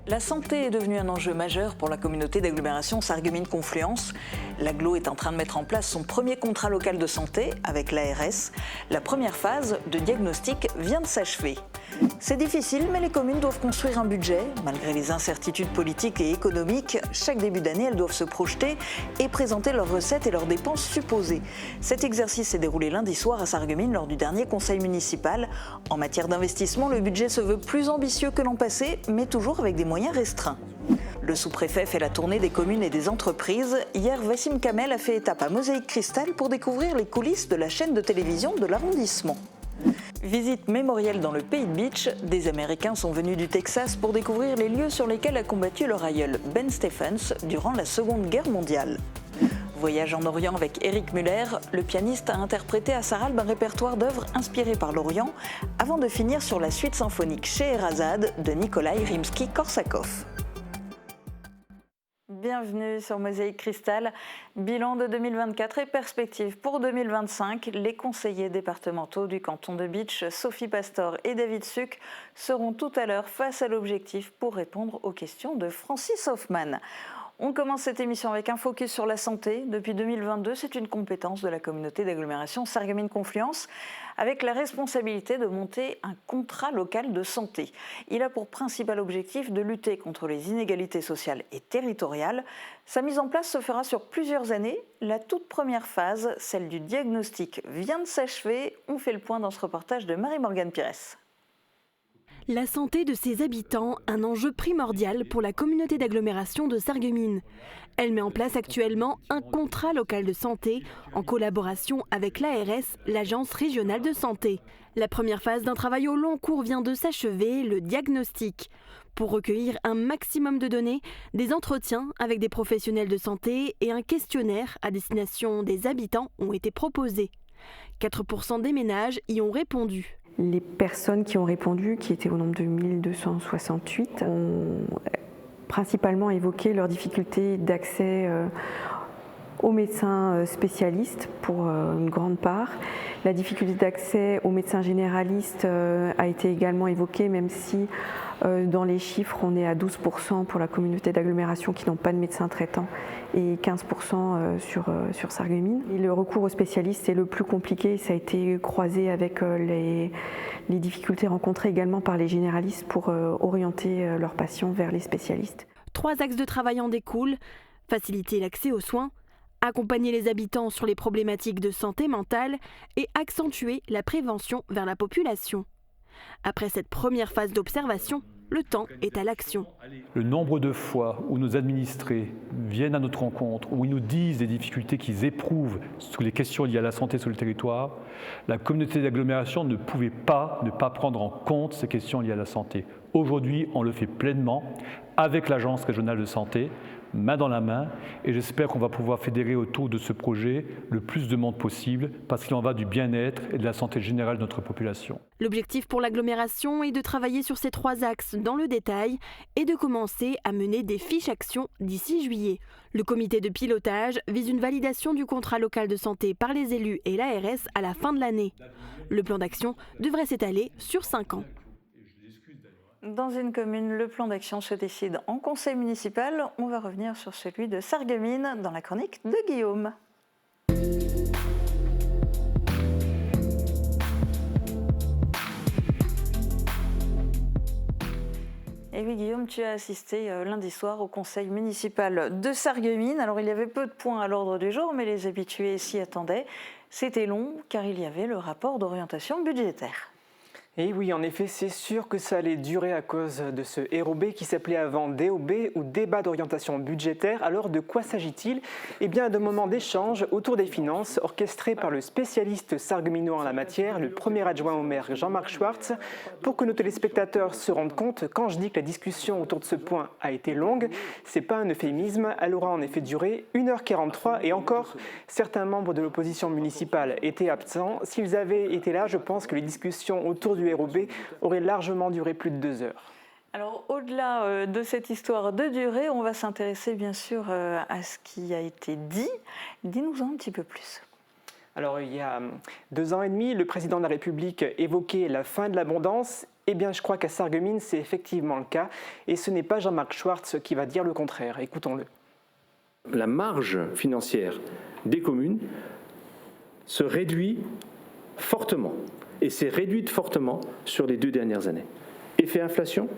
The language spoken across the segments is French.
La santé est devenue un enjeu majeur pour la communauté d'agglomération Sarreguemines-Confluence. L'agglo est en train de mettre en place son premier contrat local de santé avec l'ARS. La première phase de diagnostic vient de s'achever. C'est difficile, mais les communes doivent construire un budget. Malgré les incertitudes politiques et économiques, chaque début d'année, elles doivent se projeter et présenter leurs recettes et leurs dépenses supposées. Cet exercice s'est déroulé lundi soir à Sarreguemines lors du dernier conseil municipal. En matière d'investissement, le budget se veut plus ambitieux que l'an passé, mais toujours avec des moyens restreints. Le sous-préfet fait la tournée des communes et des entreprises. Hier, Wassim Kamel a fait étape à Mosaïque Cristal pour découvrir les coulisses de la chaîne de télévision de l'arrondissement. Visite mémorielle dans le pays de Beach, des Américains sont venus du Texas pour découvrir les lieux sur lesquels a combattu leur aïeul Ben Stephens durant la Seconde Guerre mondiale. Voyage en Orient avec Eric Muller, le pianiste a interprété à Sarralbe un répertoire d'œuvres inspirées par l'Orient avant de finir sur la suite symphonique Scheherazade de Nikolai Rimsky-Korsakov. Bienvenue sur Mosaïque Cristal. Bilan de 2024 et perspectives pour 2025. Les conseillers départementaux du canton de Beach, Sophie Pastor et David Suc, seront tout à l'heure face à l'objectif pour répondre aux questions de Francis Hoffman. On commence cette émission avec un focus sur la santé. Depuis 2022, c'est une compétence de la communauté d'agglomération Sarreguemines-Confluence avec la responsabilité de monter un contrat local de santé. Il a pour principal objectif de lutter contre les inégalités sociales et territoriales. Sa mise en place se fera sur plusieurs années. La toute première phase, celle du diagnostic, vient de s'achever. On fait le point dans ce reportage de Marie-Morgane Pires. La santé de ses habitants, un enjeu primordial pour la communauté d'agglomération de Sarreguemines. Elle met en place actuellement un contrat local de santé en collaboration avec l'ARS, l'Agence régionale de santé. La première phase d'un travail au long cours vient de s'achever, le diagnostic. Pour recueillir un maximum de données, des entretiens avec des professionnels de santé et un questionnaire à destination des habitants ont été proposés. 4% des ménages y ont répondu. Les personnes qui ont répondu, qui étaient au nombre de 1268, ont principalement évoqué leurs difficultés d'accès aux médecins spécialistes pour une grande part. La difficulté d'accès aux médecins généralistes a été également évoquée, même si dans les chiffres on est à 12% pour la communauté d'agglomération qui n'ont pas de médecin traitant et 15% sur Sarreguemines. Et le recours aux spécialistes est le plus compliqué, ça a été croisé avec les difficultés rencontrées également par les généralistes pour orienter leurs patients vers les spécialistes. 3 axes de travail en découlent: faciliter l'accès aux soins, accompagner les habitants sur les problématiques de santé mentale et accentuer la prévention vers la population. Après cette première phase d'observation, le temps est à l'action. Le nombre de fois où nos administrés viennent à notre rencontre, où ils nous disent des difficultés qu'ils éprouvent sur les questions liées à la santé sur le territoire, la communauté d'agglomération ne pouvait pas ne pas prendre en compte ces questions liées à la santé. Aujourd'hui, on le fait pleinement avec l'Agence régionale de santé, main dans la main, et j'espère qu'on va pouvoir fédérer autour de ce projet le plus de monde possible parce qu'il en va du bien-être et de la santé générale de notre population. L'objectif pour l'agglomération est de travailler sur ces 3 axes dans le détail et de commencer à mener des fiches actions d'ici juillet. Le comité de pilotage vise une validation du contrat local de santé par les élus et l'ARS à la fin de l'année. Le plan d'action devrait s'étaler sur 5 ans. Dans une commune, le plan d'action se décide en conseil municipal. On va revenir sur celui de Sarreguemines dans la chronique de Guillaume. Et oui Guillaume, tu as assisté lundi soir au conseil municipal de Sarreguemines. Alors il y avait peu de points à l'ordre du jour, mais les habitués s'y attendaient. C'était long car il y avait le rapport d'orientation budgétaire. Et oui, en effet, c'est sûr que ça allait durer à cause de ce ROB qui s'appelait avant DOB ou débat d'orientation budgétaire. Alors de quoi s'agit-il ? Eh bien de moments d'échange autour des finances orchestrés par le spécialiste sarregueminois en la matière, le premier adjoint au maire Jean-Marc Schwartz. Pour que nos téléspectateurs se rendent compte, quand je dis que la discussion autour de ce point a été longue, c'est pas un euphémisme, elle aura en effet duré 1h43 et encore, certains membres de l'opposition municipale étaient absents. S'ils avaient été là, je pense que les discussions autour du ROB aurait largement duré plus de 2 heures. Alors au-delà de cette histoire de durée, on va s'intéresser bien sûr à ce qui a été dit. Dis-nous-en un petit peu plus. Alors il y a 2 ans et demi, le président de la République évoquait la fin de l'abondance Eh bien, je crois qu'à Sarreguemines, c'est effectivement le cas, et ce n'est pas Jean-Marc Schwartz qui va dire le contraire. Écoutons-le. La marge financière des communes se réduit fortement, et s'est réduite fortement sur les 2 dernières années. Effet inflation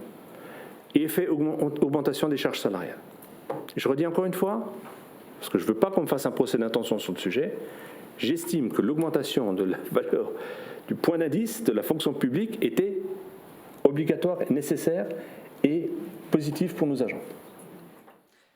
et effet augmentation des charges salariales. Je redis encore une fois, parce que je ne veux pas qu'on me fasse un procès d'intention sur le sujet, j'estime que l'augmentation de la valeur du point d'indice de la fonction publique était obligatoire, nécessaire et positive pour nos agents.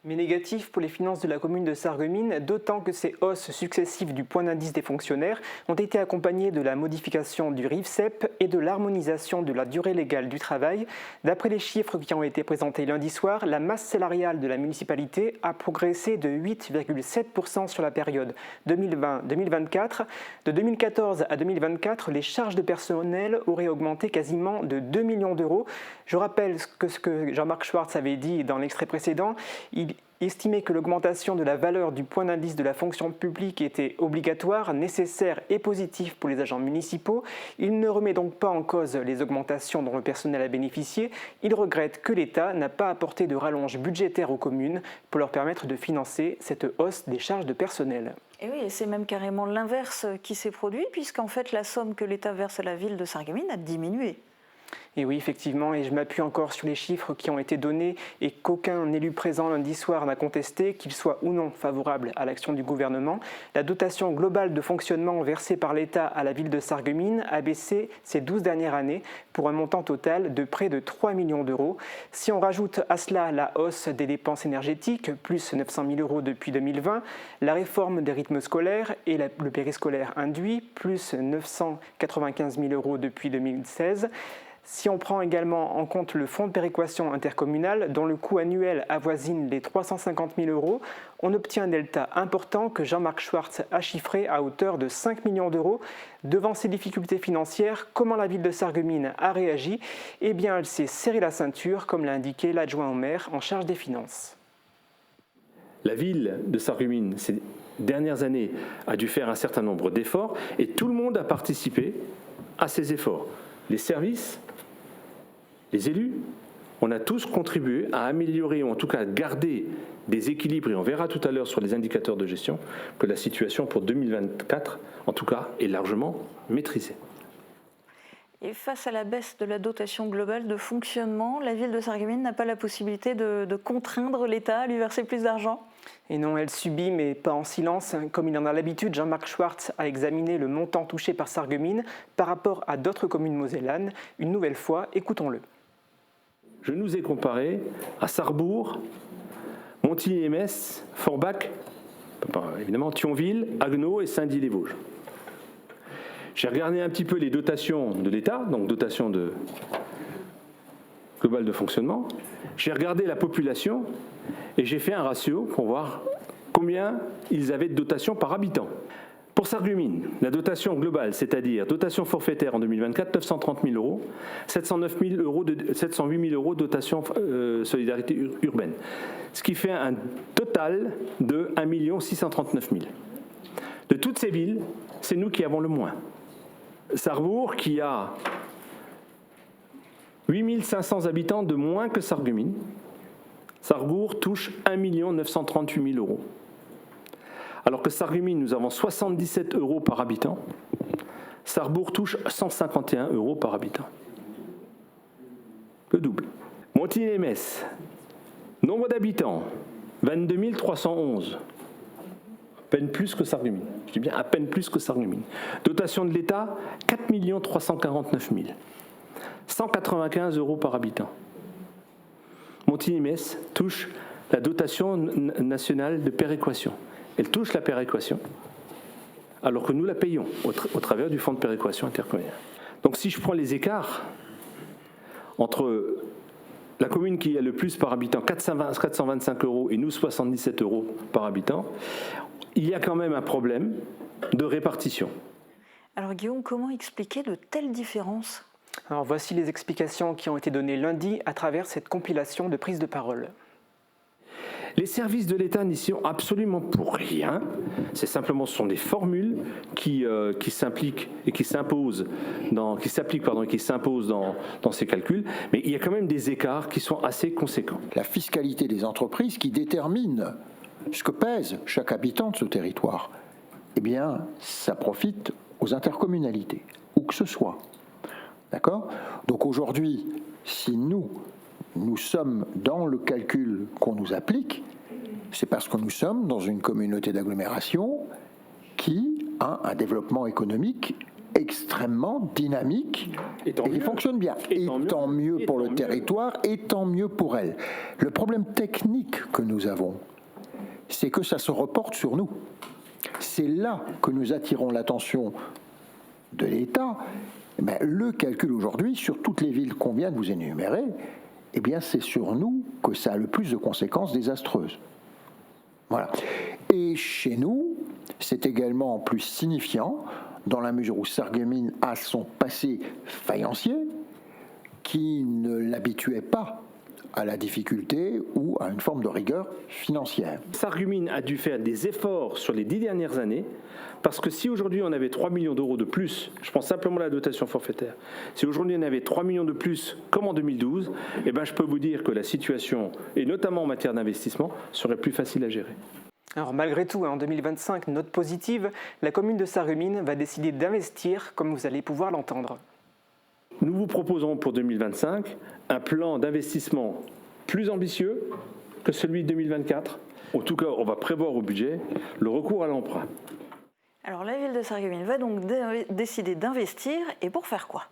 Mais négatif pour les finances de la commune de Sarreguemines, d'autant que ces hausses successives du point d'indice des fonctionnaires ont été accompagnées de la modification du RIFSEP et de l'harmonisation de la durée légale du travail. D'après les chiffres qui ont été présentés lundi soir, la masse salariale de la municipalité a progressé de 8,7% sur la période 2020-2024. De 2014 à 2024, les charges de personnel auraient augmenté quasiment de 2 millions d'euros. Je rappelle ce que Jean-Marc Schwartz avait dit dans l'extrait précédent. Il estimait que l'augmentation de la valeur du point d'indice de la fonction publique était obligatoire, nécessaire et positive pour les agents municipaux. Il ne remet donc pas en cause les augmentations dont le personnel a bénéficié. Il regrette que l'État n'a pas apporté de rallonge budgétaire aux communes pour leur permettre de financer cette hausse des charges de personnel. Et oui, et c'est même carrément l'inverse qui s'est produit, puisqu'en fait la somme que l'État verse à la ville de Sarreguemines a diminué. Et oui, effectivement, et je m'appuie encore sur les chiffres qui ont été donnés et qu'aucun élu présent lundi soir n'a contesté, qu'il soit ou non favorable à l'action du gouvernement. La dotation globale de fonctionnement versée par l'État à la ville de Sarreguemines a baissé ces 12 dernières années pour un montant total de près de 3 millions d'euros. Si on rajoute à cela la hausse des dépenses énergétiques, plus 900 000 euros depuis 2020, la réforme des rythmes scolaires et le périscolaire induit, plus 995 000 euros depuis 2016, si on prend également en compte le fonds de péréquation intercommunal, dont le coût annuel avoisine les 350 000 euros, on obtient un delta important que Jean-Marc Schwartz a chiffré à hauteur de 5 millions d'euros. Devant ces difficultés financières, comment la ville de Sarreguemines a réagi ? Eh bien, elle s'est serré la ceinture, comme l'a indiqué l'adjoint au maire en charge des finances. La ville de Sarreguemines, ces dernières années, a dû faire un certain nombre d'efforts et tout le monde a participé à ces efforts. Les services, les élus, on a tous contribué à améliorer ou en tout cas à garder des équilibres, et on verra tout à l'heure sur les indicateurs de gestion que la situation pour 2024, en tout cas, est largement maîtrisée. Et face à la baisse de la dotation globale de fonctionnement, la ville de Sarreguemines n'a pas la possibilité de contraindre l'État à lui verser plus d'argent ? Et non, elle subit, mais pas en silence. Comme il en a l'habitude, Jean-Marc Schwartz a examiné le montant touché par Sarreguemines par rapport à d'autres communes mosellanes. Une nouvelle fois, écoutons-le. Je nous ai comparé à Sarrebourg, Montigny-lès-Metz, Forbach, évidemment Thionville, Haguenau et Saint-Dié-les-Vosges. J'ai regardé un petit peu les dotations de l'État, donc dotation globale de fonctionnement. J'ai regardé la population et j'ai fait un ratio pour voir combien ils avaient de dotation par habitant. Pour Sarreguemines, la dotation globale, c'est-à-dire dotation forfaitaire en 2024, 930 000 euros, 708 000 euros dotation solidarité urbaine, ce qui fait un total de 1 639 000. De toutes ces villes, c'est nous qui avons le moins. Sarrebourg, qui a 8 500 habitants de moins que Sarreguemines, Sarrebourg touche 1 938 000 euros. Alors que Sarreguemines, nous avons 77 euros par habitant, Sarrebourg touche 151 euros par habitant. Le double. Montigny-lès-Metz, nombre d'habitants, 22 311. À peine plus que Sarreguemines. Je dis bien à peine plus que Sarreguemines. Dotation de l'État, 4 349 000. 195 euros par habitant. Montigny-lès touche la dotation nationale de péréquation. Elle touche la péréquation, alors que nous la payons au travers du fonds de péréquation intercommunal. Donc si je prends les écarts entre la commune qui a le plus par habitant, 425 euros, et nous 77 euros par habitant, il y a quand même un problème de répartition. Alors Guillaume, comment expliquer de telles différences ? Alors voici les explications qui ont été données lundi à travers cette compilation de prises de parole. Les services de l'État n'y sont absolument pour rien. Ce sont des formules qui s'impliquent et qui s'imposent dans ces calculs. Mais il y a quand même des écarts qui sont assez conséquents. La fiscalité des entreprises qui détermine ce que pèse chaque habitant de ce territoire, eh bien, ça profite aux intercommunalités, où que ce soit. D'accord ? Donc aujourd'hui, si nous sommes dans le calcul qu'on nous applique, c'est parce que nous sommes dans une communauté d'agglomération qui a un développement économique extrêmement dynamique et qui fonctionne bien. Et tant mieux pour le territoire et tant mieux pour elle. Le problème technique que nous avons, c'est que ça se reporte sur nous. C'est là que nous attirons l'attention de l'État. Mais le calcul aujourd'hui, sur toutes les villes qu'on vient de vous énumérer, eh bien c'est sur nous que ça a le plus de conséquences désastreuses. Voilà. Et chez nous, c'est également plus signifiant dans la mesure où Sarreguemines a son passé faïencier qui ne l'habituait pas à la difficulté ou à une forme de rigueur financière. Sarreguemines a dû faire des efforts sur les 10 dernières années parce que si aujourd'hui on avait 3 millions d'euros de plus, je prends simplement la dotation forfaitaire, si aujourd'hui on avait 3 millions de plus comme en 2012, eh ben je peux vous dire que la situation, et notamment en matière d'investissement, serait plus facile à gérer. Alors malgré tout, en 2025, note positive, la commune de Sarreguemines va décider d'investir, comme vous allez pouvoir l'entendre. Nous vous proposons pour 2025 un plan d'investissement plus ambitieux que celui de 2024. En tout cas, on va prévoir au budget le recours à l'emprunt. Alors la ville de Sarreguemines va donc décider d'investir, et pour faire quoi ?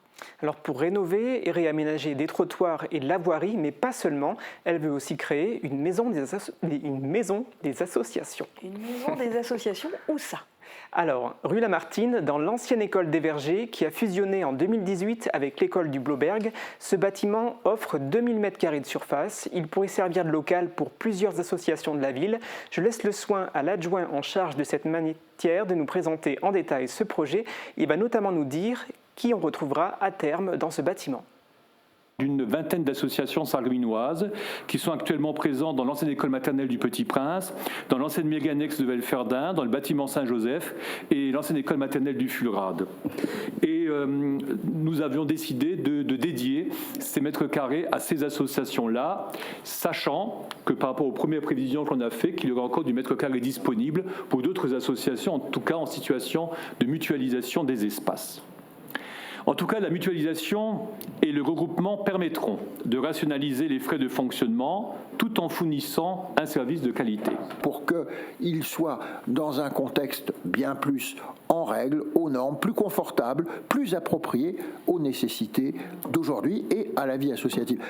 Alors pour rénover et réaménager des trottoirs et de la voirie, mais pas seulement, elle veut aussi créer une maison des associations. Une maison des associations, où ça ? Alors, rue Lamartine, dans l'ancienne école des Vergers, qui a fusionné en 2018 avec l'école du Blauberg, ce bâtiment offre 2000 m² de surface. Il pourrait servir de local pour plusieurs associations de la ville. Je laisse le soin à l'adjoint en charge de cette matière de nous présenter en détail ce projet. Il va notamment nous dire qui on retrouvera à terme dans ce bâtiment. D'une vingtaine d'associations sarregueminoises qui sont actuellement présentes dans l'ancienne école maternelle du Petit Prince, dans l'ancienne méga-annexe de Velferdin, dans le bâtiment Saint-Joseph et l'ancienne école maternelle du Fulrade. Et nous avions décidé de dédier ces mètres carrés à ces associations-là, sachant que par rapport aux premières prévisions qu'on a faites, qu'il y aura encore du mètre carré disponible pour d'autres associations, en tout cas en situation de mutualisation des espaces. En tout cas, la mutualisation et le regroupement permettront de rationaliser les frais de fonctionnement tout en fournissant un service de qualité. Pour qu'il soit dans un contexte bien plus en règle, aux normes, plus confortable, plus approprié aux nécessités d'aujourd'hui et à la vie associative.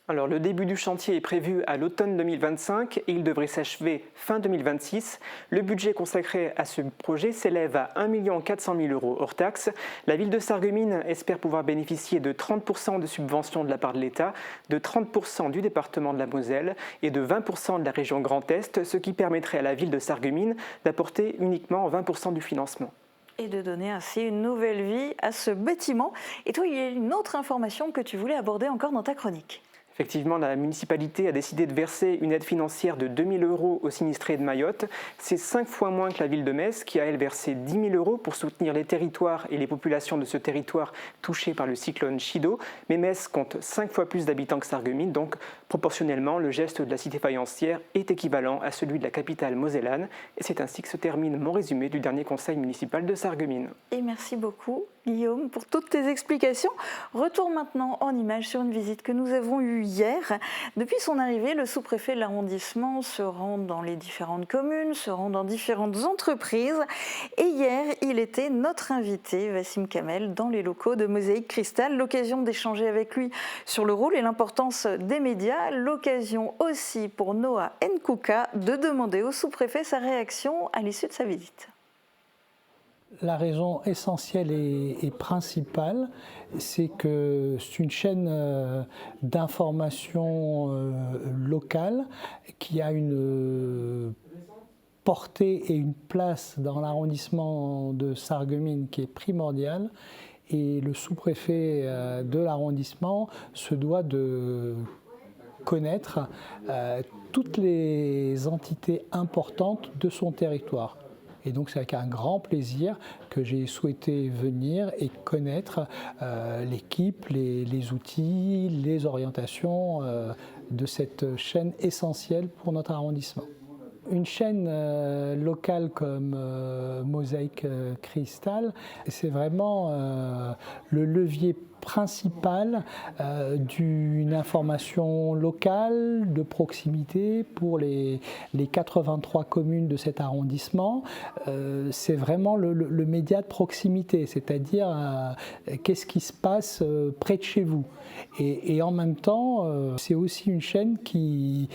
Alors, le début du chantier est prévu à l'automne 2025 et il devrait s'achever fin 2026. Le budget consacré à ce projet s'élève à 1 400 000 € hors taxes. La ville de Sarreguemines espère pouvoir bénéficier de 30% de subventions de la part de l'État, de 30% du département de la Moselle et de 20% de la région Grand Est, ce qui permettrait à la ville de Sarreguemines d'apporter uniquement 20% du financement. Et de donner ainsi une nouvelle vie à ce bâtiment. Et toi, il y a une autre information que tu voulais aborder encore dans ta chronique. Effectivement, la municipalité a décidé de verser une aide financière de 2 000 € aux sinistrés de Mayotte. C'est 5 fois moins que la ville de Metz qui a, elle, versé 10 000 € pour soutenir les territoires et les populations de ce territoire touchés par le cyclone Chido. Mais Metz compte 5 fois plus d'habitants que Sarreguemines, donc proportionnellement, le geste de la cité faïencière est équivalent à celui de la capitale mosellane. Et c'est ainsi que se termine mon résumé du dernier conseil municipal de Sarreguemines. Et merci beaucoup, Guillaume, pour toutes tes explications. Retour maintenant en images sur une visite que nous avons eue hier. Depuis son arrivée, le sous-préfet de l'arrondissement se rend dans les différentes communes, se rend dans différentes entreprises. Et hier, il était notre invité, Wassim Kamel, dans les locaux de Mosaïque Cristal. L'occasion d'échanger avec lui sur le rôle et l'importance des médias. L'occasion aussi pour Noah Nkouka de demander au sous-préfet sa réaction à l'issue de sa visite. La raison essentielle et principale, c'est que c'est une chaîne d'information locale qui a une portée et une place dans l'arrondissement de Sarreguemines qui est primordiale. Et le sous-préfet de l'arrondissement se doit de connaître toutes les entités importantes de son territoire. Et donc c'est avec un grand plaisir que j'ai souhaité venir et connaître l'équipe, les outils, les orientations de cette chaîne essentielle pour notre arrondissement. Une chaîne locale comme Mosaïque Cristal, c'est vraiment le levier principal d'une information locale, de proximité pour les 83 communes de cet arrondissement. C'est vraiment le média de proximité, c'est-à-dire qu'est-ce qui se passe près de chez vous. Et en même temps, c'est aussi une chaîne qui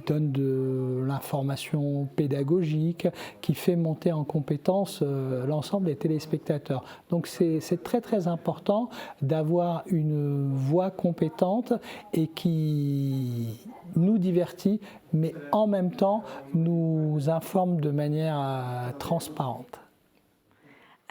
donne de l'information pédagogique, qui fait monter en compétence l'ensemble des téléspectateurs. Donc c'est très très important d'avoir une voix compétente et qui nous divertit, mais en même temps nous informe de manière transparente.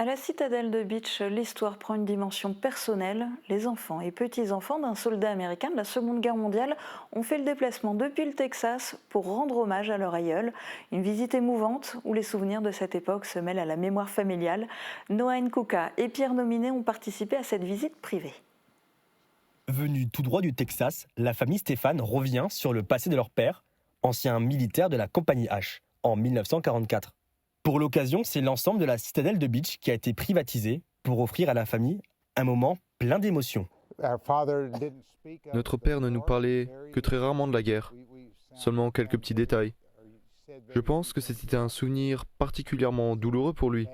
À la citadelle de Beach, l'histoire prend une dimension personnelle. Les enfants et petits-enfants d'un soldat américain de la Seconde Guerre mondiale ont fait le déplacement depuis le Texas pour rendre hommage à leur aïeul. Une visite émouvante où les souvenirs de cette époque se mêlent à la mémoire familiale. Noah Nkouka et Pierre Nominé ont participé à cette visite privée. Venue tout droit du Texas, la famille Stéphane revient sur le passé de leur père, ancien militaire de la Compagnie H, en 1944. Pour l'occasion, c'est l'ensemble de la citadelle de Beach qui a été privatisée pour offrir à la famille un moment plein d'émotions. Notre père ne nous parlait que très rarement de la guerre, seulement quelques petits détails. Je pense que c'était un souvenir particulièrement douloureux pour lui.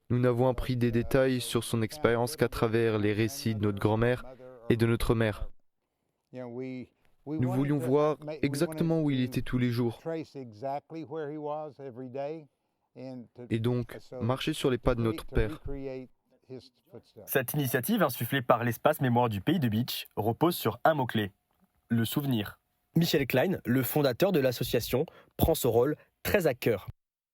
Nous n'avons appris des détails sur son expérience qu'à travers les récits de notre grand-mère et de notre mère. Nous voulions voir exactement où il était tous les jours. Et donc, marcher sur les pas de notre père. Cette initiative, insufflée par l'espace mémoire du pays de Beach, repose sur un mot-clé, le souvenir. Michel Klein, le fondateur de l'association, prend ce rôle très à cœur.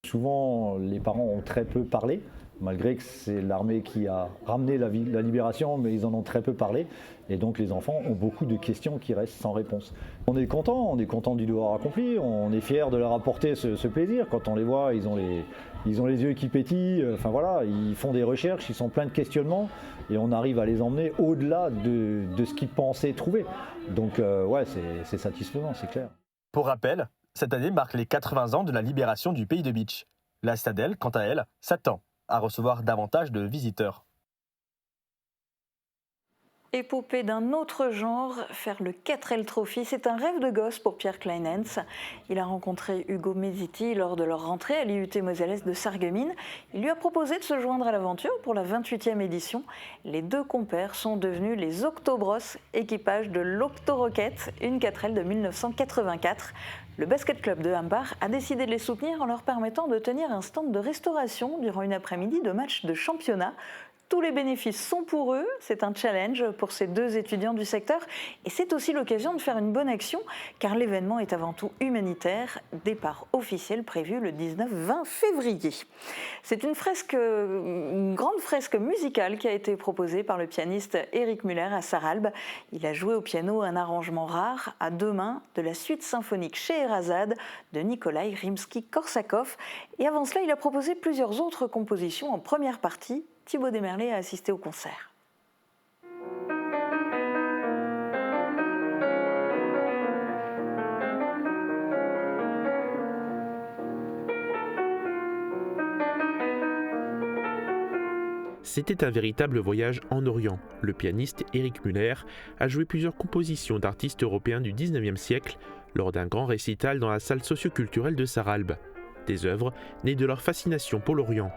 Souvent, les parents ont très peu parlé, malgré que c'est l'armée qui a ramené la libération, mais ils en ont très peu parlé. Et donc les enfants ont beaucoup de questions qui restent sans réponse. On est content du devoir accompli, on est fiers de leur apporter ce plaisir. Quand on les voit, ils ont les yeux qui pétillent, enfin voilà, ils font des recherches, ils sont pleins de questionnements et on arrive à les emmener au-delà de ce qu'ils pensaient trouver. Donc ouais, c'est satisfaisant, c'est clair. Pour rappel, cette année marque les 80 ans de la libération du pays de Beach. La citadelle, quant à elle, s'attend à recevoir davantage de visiteurs. Épopée d'un autre genre, faire le 4L Trophy, c'est un rêve de gosse pour Pierre Kleinens. Il a rencontré Hugo Mesiti lors de leur rentrée à l'IUT Mosellès de Sarreguemines. Il lui a proposé de se joindre à l'aventure pour la 28e édition. Les deux compères sont devenus les Octobros, équipage de l'Octorocket, une 4L de 1984. Le basket club de Hambach a décidé de les soutenir en leur permettant de tenir un stand de restauration durant une après-midi de match de championnat. Tous les bénéfices sont pour eux, c'est un challenge pour ces deux étudiants du secteur et c'est aussi l'occasion de faire une bonne action car l'événement est avant tout humanitaire, départ officiel prévu le 19-20 février. C'est une grande fresque musicale qui a été proposée par le pianiste Éric Muller à Sarralbe. Il a joué au piano un arrangement rare à deux mains de la suite symphonique Scheherazade de Nikolai Rimsky-Korsakov et avant cela il a proposé plusieurs autres compositions en première partie. Thibaut Desmerlet a assisté au concert. C'était un véritable voyage en Orient. Le pianiste Éric Muller a joué plusieurs compositions d'artistes européens du 19e siècle lors d'un grand récital dans la salle socioculturelle de Sarralbe. Des œuvres nées de leur fascination pour l'Orient.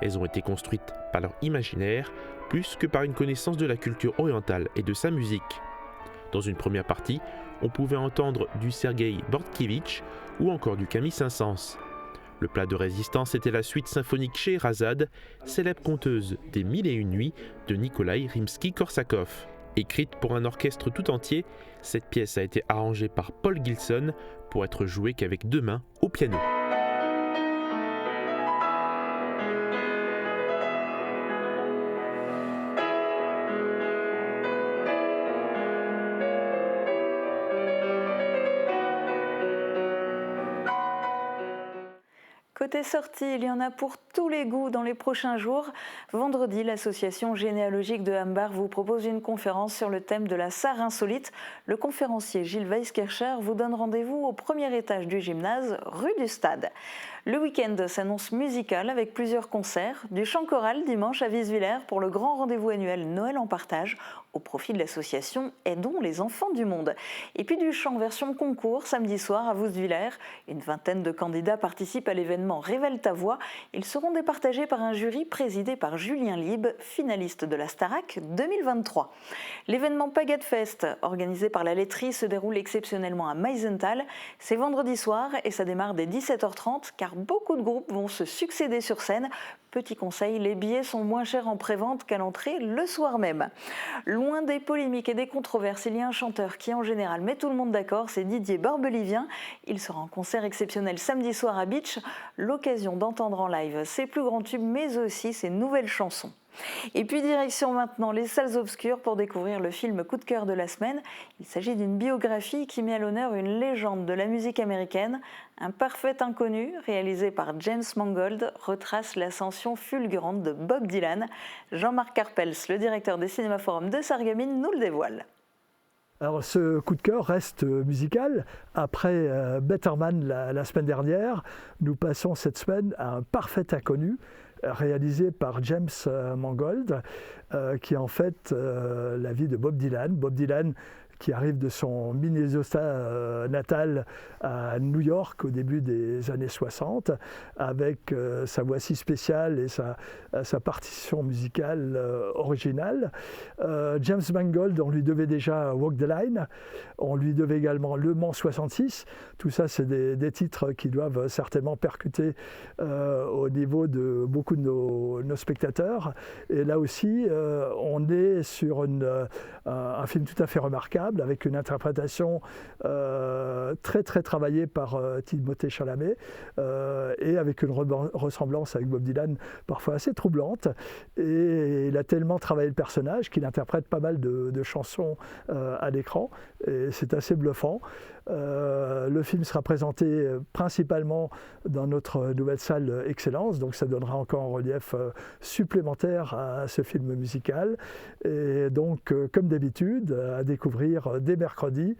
Elles ont été construites par leur imaginaire plus que par une connaissance de la culture orientale et de sa musique. Dans une première partie, on pouvait entendre du Sergueï Bortkievitch ou encore du Camille Saint-Saëns. Le plat de résistance était la suite symphonique Scheherazade, célèbre conteuse des Mille et une nuits de Nikolai Rimsky-Korsakov. Écrite pour un orchestre tout entier, cette pièce a été arrangée par Paul Gilson pour être jouée qu'avec deux mains au piano. Côté sortie, il y en a pour tous les goûts dans les prochains jours. Vendredi, l'association généalogique de Hambar vous propose une conférence sur le thème de la Sarre insolite. Le conférencier Gilles Weiskircher vous donne rendez-vous au premier étage du gymnase, rue du Stade. Le week-end s'annonce musical avec plusieurs concerts, du chant choral dimanche à Wieswiller pour le grand rendez-vous annuel Noël en partage au profit de l'association Aidons les enfants du monde. Et puis du chant version concours samedi soir à Wieswiller. Une vingtaine de candidats participent à l'événement Révèle ta voix. Ils seront départagés par un jury présidé par Julien Lieb, finaliste de la Starac 2023. L'événement Paget Fest, organisé par la laiterie, se déroule exceptionnellement à Meisenthal. C'est vendredi soir et ça démarre dès 17h30 car beaucoup de groupes vont se succéder sur scène. Petit conseil, les billets sont moins chers en prévente qu'à l'entrée le soir même. Loin des polémiques et des controverses, il y a un chanteur qui en général met tout le monde d'accord, c'est Didier Barbelivien. Il sera en concert exceptionnel samedi soir à Beach, l'occasion d'entendre en live ses plus grands tubes mais aussi ses nouvelles chansons. Et puis direction maintenant les salles obscures pour découvrir le film coup de cœur de la semaine. Il s'agit d'une biographie qui met à l'honneur une légende de la musique américaine. Un parfait inconnu, réalisé par James Mangold, retrace l'ascension fulgurante de Bob Dylan. Jean-Marc Carpels, le directeur des Cinéma-Forums de Sarreguemines, nous le dévoile. Alors ce coup de cœur reste musical. Après Better Man la semaine dernière, nous passons cette semaine à un parfait inconnu, réalisé par James Mangold, qui est en fait la vie de Bob Dylan. Bob Dylan qui arrive de son Minnesota natal à New York au début des années 60, avec sa voix si spéciale et sa partition musicale originale. James Mangold, on lui devait déjà Walk the Line, on lui devait également Le Mans 66. Tout ça, c'est des titres qui doivent certainement percuter au niveau de beaucoup de nos spectateurs. Et là aussi, on est sur un film tout à fait remarquable, avec une interprétation très très travaillée par Timothée Chalamet et avec une ressemblance avec Bob Dylan parfois assez troublante. Et il a tellement travaillé le personnage qu'il interprète pas mal de chansons à l'écran et c'est assez bluffant. Le film sera présenté principalement dans notre nouvelle salle Excellence, donc ça donnera encore un relief supplémentaire à ce film musical. Et donc, comme d'habitude, à découvrir dès mercredi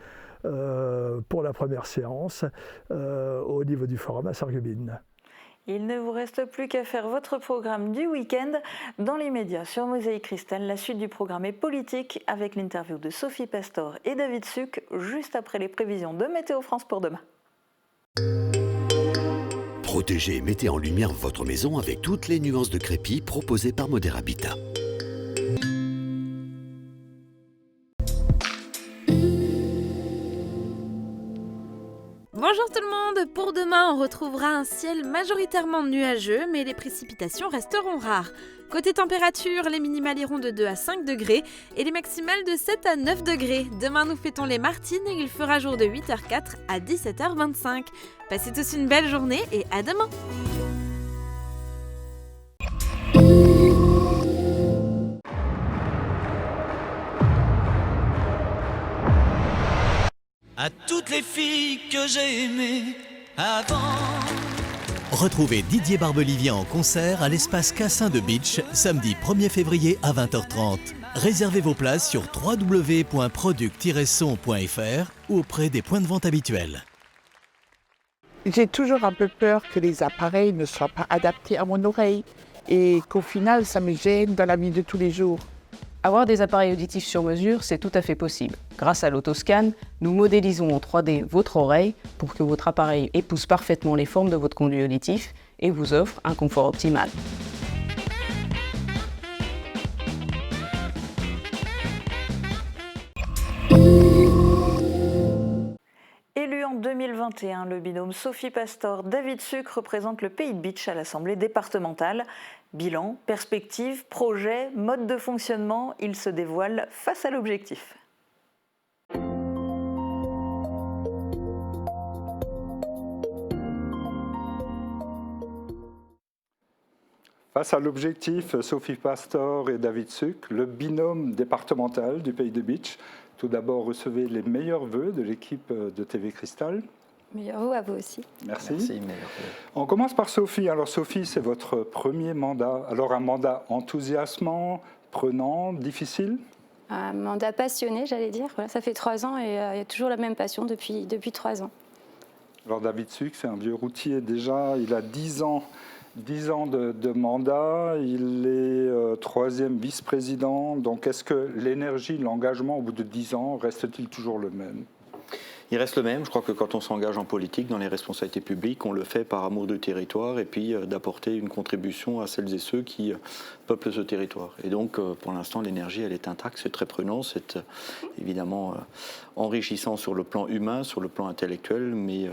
pour la première séance au niveau du forum à Sarreguemines. Il ne vous reste plus qu'à faire votre programme du week-end. Dans l'immédiat, sur Mosaïque Cristal, la suite du programme est politique avec l'interview de Sophie Pastor et David Suc, juste après les prévisions de Météo France pour demain. Protégez et mettez en lumière votre maison avec toutes les nuances de crépi proposées par Modèle Habitat. Bonjour tout le monde, pour demain on retrouvera un ciel majoritairement nuageux mais les précipitations resteront rares. Côté température, les minimales iront de 2 à 5 degrés et les maximales de 7 à 9 degrés. Demain nous fêtons les Martines et il fera jour de 8h04 à 17h25. Passez tous une belle journée et à demain. À toutes les filles que j'ai aimées avant. Retrouvez Didier Barbelivien en concert à l'espace Cassin de Beach, samedi 1er février à 20h30. Réservez vos places sur www.product-son.fr ou auprès des points de vente habituels. J'ai toujours un peu peur que les appareils ne soient pas adaptés à mon oreille et qu'au final, ça me gêne dans la vie de tous les jours. Avoir des appareils auditifs sur mesure, c'est tout à fait possible. Grâce à l'autoscan, nous modélisons en 3D votre oreille pour que votre appareil épouse parfaitement les formes de votre conduit auditif et vous offre un confort optimal. Élu en 2021, le binôme Sophie Pastor-David Suc représente le Pays de Beach à l'Assemblée départementale. Bilan, perspective, projet, mode de fonctionnement, ils se dévoilent face à l'objectif. Face à l'objectif, Sophie Pastor et David Suc, le binôme départemental du Pays de Beach. Tout d'abord, recevez les meilleurs vœux de l'équipe de TV Cristal Meilleurs vœux à vous aussi. Merci. Merci, meilleurs vœux. On commence par Sophie. Alors Sophie, c'est votre premier mandat. Alors un mandat enthousiasmant, prenant, difficile? Un mandat passionné, j'allais dire. Voilà, ça fait 3 ans et il y a toujours la même passion depuis 3 ans. Alors David Suc, c'est un vieux routier déjà. Il a 10 ans de mandat. Il est 3e vice-président. Donc est-ce que l'énergie, l'engagement au bout de 10 ans, reste-t-il toujours le même? Il reste le même. Je crois que quand on s'engage en politique, dans les responsabilités publiques, on le fait par amour du territoire et puis d'apporter une contribution à celles et ceux qui peuplent ce territoire. Et donc, pour l'instant, l'énergie, elle est intacte, c'est très prenant, c'est évidemment enrichissant sur le plan humain, sur le plan intellectuel, mais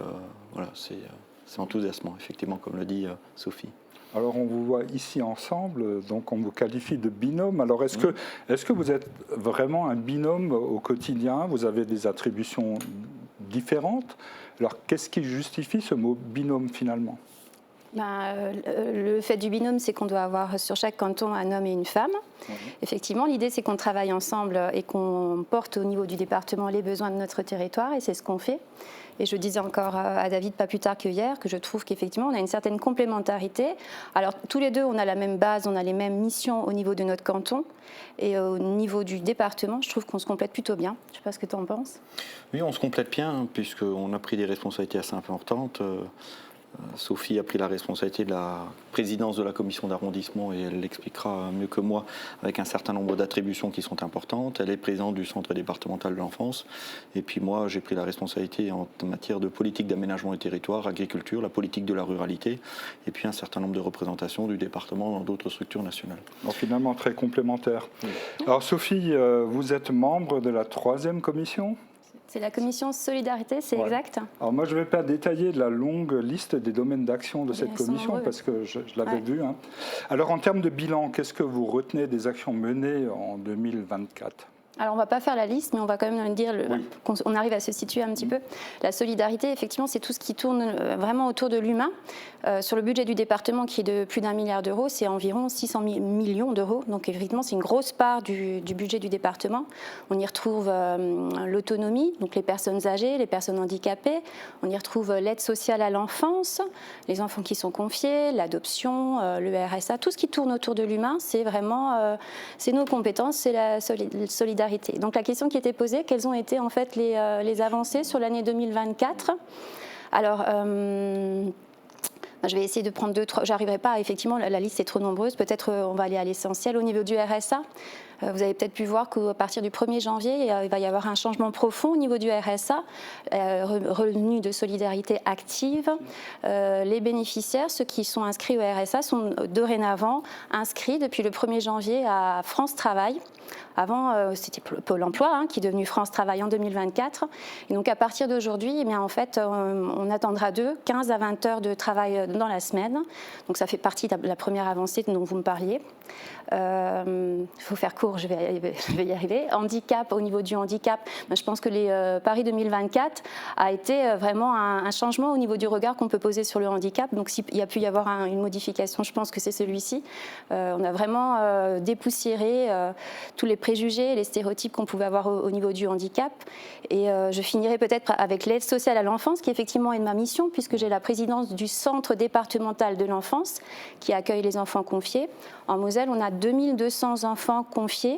voilà, c'est enthousiasmant, effectivement, comme le dit Sophie. Alors on vous voit ici ensemble, donc on vous qualifie de binôme. Alors est-ce que vous êtes vraiment un binôme au quotidien? Vous avez des attributions différentes. Alors qu'est-ce qui justifie ce mot binôme finalement? Le fait du binôme, c'est qu'on doit avoir sur chaque canton un homme et une femme. Effectivement, l'idée, c'est qu'on travaille ensemble et qu'on porte au niveau du département les besoins de notre territoire, et c'est ce qu'on fait. Et je disais encore à David, pas plus tard qu'hier, que je trouve qu'effectivement, on a une certaine complémentarité. Alors, tous les deux, on a la même base, on a les mêmes missions au niveau de notre canton. Et au niveau du département, je trouve qu'on se complète plutôt bien. Je ne sais pas ce que tu en penses. Oui, on se complète bien, puisqu'on a pris des responsabilités assez importantes. Sophie a pris la responsabilité de la présidence de la commission d'arrondissement et elle l'expliquera mieux que moi avec un certain nombre d'attributions qui sont importantes. Elle est présidente du centre départemental de l'enfance et puis moi j'ai pris la responsabilité en matière de politique d'aménagement du territoire, agriculture, la politique de la ruralité et puis un certain nombre de représentations du département dans d'autres structures nationales. Donc finalement très complémentaire. Oui. Alors Sophie, vous êtes membre de la 3e commission ? C'est la commission Solidarité, c'est exact. Alors moi, je ne vais pas détailler la longue liste des domaines d'action de cette commission parce que je l'avais vu. Hein. Alors en termes de bilan, qu'est-ce que vous retenez des actions menées en 2024 ? Alors on ne va pas faire la liste, mais on va quand même dire qu'on arrive à se situer un petit peu. La solidarité, effectivement, c'est tout ce qui tourne vraiment autour de l'humain. Sur le budget du département, qui est de plus d'1 milliard d'euros, c'est environ 600 millions d'euros. Donc effectivement, c'est une grosse part du budget du département. On y retrouve l'autonomie, donc les personnes âgées, les personnes handicapées. On y retrouve l'aide sociale à l'enfance, les enfants qui sont confiés, l'adoption, le RSA. Tout ce qui tourne autour de l'humain, c'est vraiment c'est nos compétences, c'est la solidarité. Donc la question qui était posée, quelles ont été en fait les avancées sur l'année 2024 ? Alors, je vais essayer de prendre 2, 3. J'arriverai pas, effectivement, la liste est trop nombreuse. Peut-être on va aller à l'essentiel. Au niveau du RSA, vous avez peut-être pu voir qu'à partir du 1er janvier, il va y avoir un changement profond au niveau du RSA, revenu de solidarité active. Les bénéficiaires, ceux qui sont inscrits au RSA, sont dorénavant inscrits depuis le 1er janvier à France Travail. Avant, c'était Pôle emploi qui est devenu France Travail en 2024. Et donc, à partir d'aujourd'hui, eh bien, en fait, on attendra 15 à 20 heures de travail dans la semaine. Donc, ça fait partie de la première avancée dont vous me parliez. Il faut faire court, je vais y arriver. Handicap, au niveau du handicap, je pense que les Paris 2024 a été vraiment un changement au niveau du regard qu'on peut poser sur le handicap. Donc, s'il y a pu y avoir une modification, je pense que c'est celui-ci. On a vraiment dépoussiéré tous les préjugés et les stéréotypes qu'on pouvait avoir au niveau du handicap. Et je finirai peut-être avec l'aide sociale à l'enfance, qui effectivement est ma mission, puisque j'ai la présidence du centre départemental de l'enfance, qui accueille les enfants confiés. En Moselle, on a 2200 enfants confiés.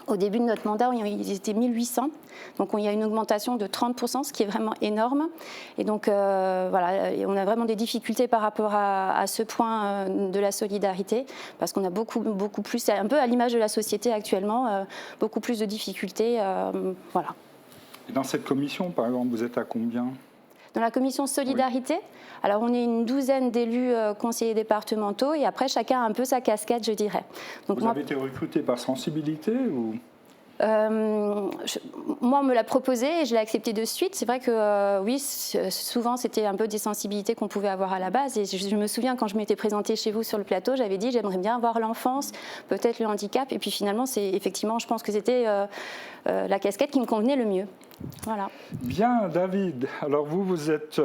Au début de notre mandat, ils étaient 1800. Donc il y a une augmentation de 30%, ce qui est vraiment énorme. Et donc voilà, on a vraiment des difficultés par rapport à ce point de la solidarité, parce qu'on a beaucoup plus, un peu à l'image de la société actuellement, beaucoup plus de difficultés. Voilà. Et dans cette commission, par exemple, vous êtes à combien ? Dans la commission Solidarité, alors on est une douzaine d'élus conseillers départementaux et après chacun a un peu sa casquette, je dirais. Donc vous avez été recruté par sensibilité ou moi, on me l'a proposé et je l'ai accepté de suite. C'est vrai que oui, souvent, c'était un peu des sensibilités qu'on pouvait avoir à la base. Et je me souviens, quand je m'étais présentée chez vous sur le plateau, j'avais dit j'aimerais bien voir l'enfance, peut-être le handicap. Et puis finalement, c'est effectivement, je pense que c'était la casquette qui me convenait le mieux. Voilà. Bien, David. Alors vous êtes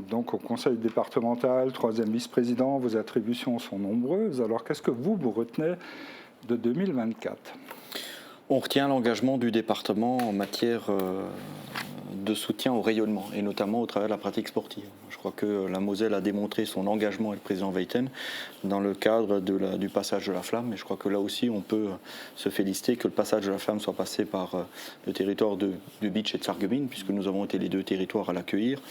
donc au conseil départemental, 3e vice-président. Vos attributions sont nombreuses. Alors qu'est-ce que vous retenez de 2024 ? On retient l'engagement du département en matière de soutien au rayonnement, et notamment au travers de la pratique sportive. Je crois que la Moselle a démontré son engagement avec le président Weiten dans le cadre du passage de la flamme, et je crois que là aussi on peut se féliciter que le passage de la flamme soit passé par le territoire du Beach et de Sarreguemines, puisque nous avons été les deux territoires à l'accueillir.